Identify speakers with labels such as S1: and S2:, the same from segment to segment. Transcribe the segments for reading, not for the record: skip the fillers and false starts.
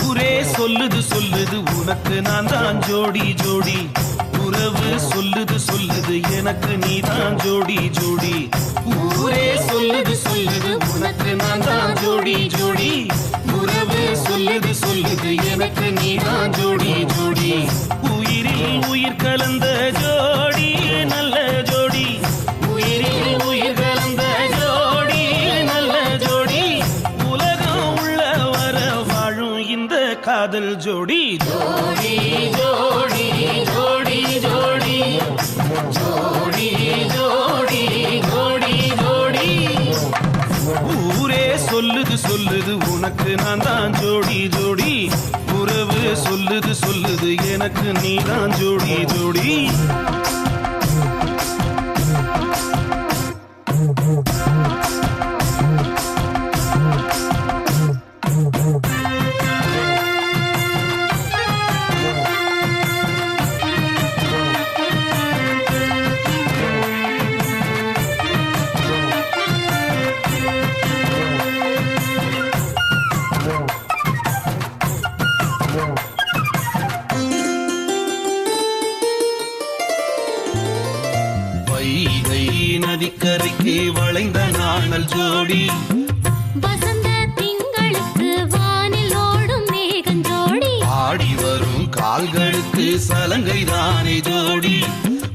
S1: ஊரே சொல்லுது சொல்லுது உனக்கு நான் தான் ஜோடி ஜோடி, உறவு சொல்லுது சொல்லுது எனக்கு நீ தான் ஜோடி ஜோடி. ஊரே சொல்லுது சொல்லுது உனக்கு நான் தான் ஜோடி ஜோடி, உறவு சொல்லுது சொல்லுது எனக்கு நீ தான் ஜோடி ஜோடி. உயிரில் உயிர் கலந்த ஜோடி நல்ல ஜோடி, உயிரில் உயிர் கலந்த ஜோடி நல்ல ஜோடி, உலகம் உள்ள வர வாழும் இந்த காதல் ஜோடி. ஜோடி ஜோடி ஜோடி ஜோடி ஜோடி ஜோடி ஜோடி ஜோடி. ஊரே சொல்லுது சொல்லுது உனக்கு நான் தான் ஜோடி ஜோடி, உறவு சொல்லுது சொல்லுது எனக்கு நீ தான் ஜோடி ஜோடி. வைகை நதிக்கரைக்கு வளைந்த நாணல் ஜோடி,
S2: வசந்த திங்களுக்கு வானில் ஓடும் மேகம் ஜோடி,
S1: ஆடி வரும் கால்களுக்கு சலங்கை தானே ஜோடி,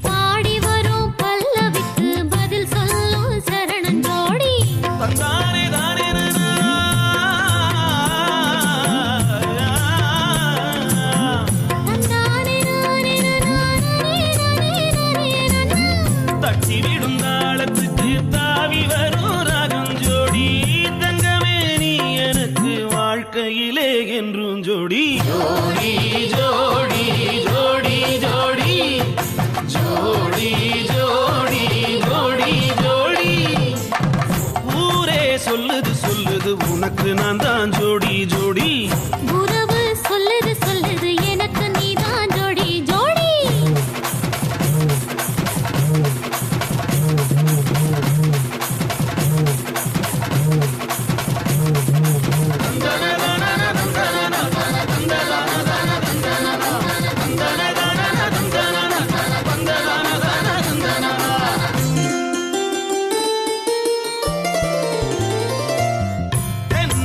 S2: பாடி வரும் பல்லவிக்கு பதில் சொல்லும் சரணன் ஜோடி.
S1: தானே தானே தட்டி விடும் தாளத்துக்கு தாவி வரும் ராகம் ஜோடி, தங்கமே நீ எனக்கு வாழ்க்கையிலே என்றும் ஜோடி. ஜோடி ஜோடி ஜோடி ஜோடி ஜோடி ஜோடி ஜோடி ஜோடி. ஊரே சொல்லுது சொல்லுது உனக்கு நான் தான் ஜோடி ஜோடி,
S2: உறவு சொல்லுது சொல்லுது எனக்கு நீதான் ஜோடி ஜோடி.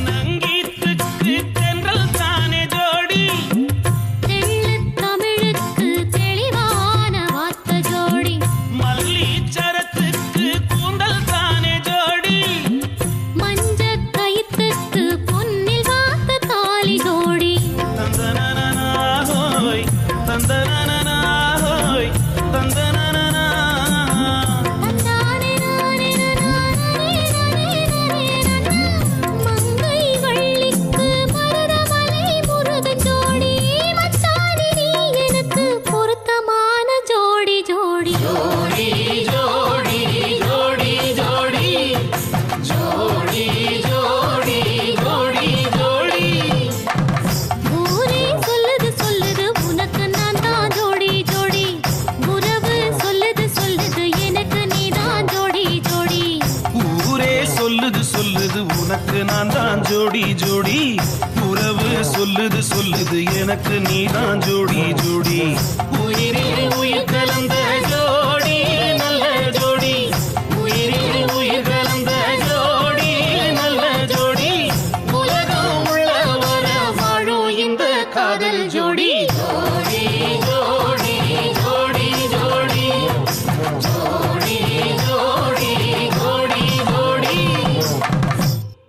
S1: தென்னங்கீற்றுக்கு தென்றல் தானே ஜோடி,
S2: தெள்ளத் தமிழுக்கு தெளிவான வார்த்தை ஜோடி,
S1: மல்லீச்சரத்துக்கு கூந்தல் தானே ஜோடி,
S2: மஞ்சள் கயித்துக்கு பொன்னில் வார்த்த தாலி ஜோடி.
S1: தந்தனனா ஹோய் தந்தனனா ஹோய் தந்தனனா.
S2: மங்கை வள்ளிக்கு மருதமலை முருகன் ஜோடி, மச்சானே நீ எனக்கு பொருத்தமான ஜோடி ஜோடி.
S1: ஜோடி ஜோடி ஜோடி ஜோடி ஜோடி ஜோடி ஜோடி ஜோடி.
S2: ஊரே சொல்லுது சொல்லுது உனக்கு நான் தான் ஜோடி ஜோடி, உறவு சொல்லுது சொல்லுது எனக்கு நீதான் ஜோடி ஜோடி.
S1: ஊரே சொல்லுது சொல்லுது உனக்கு நான் தான் ஜோடி ஜோடி, உறவு சொல்லுது சொல்லுது எனக்கு நீ தான் ஜோடி ஜோடி.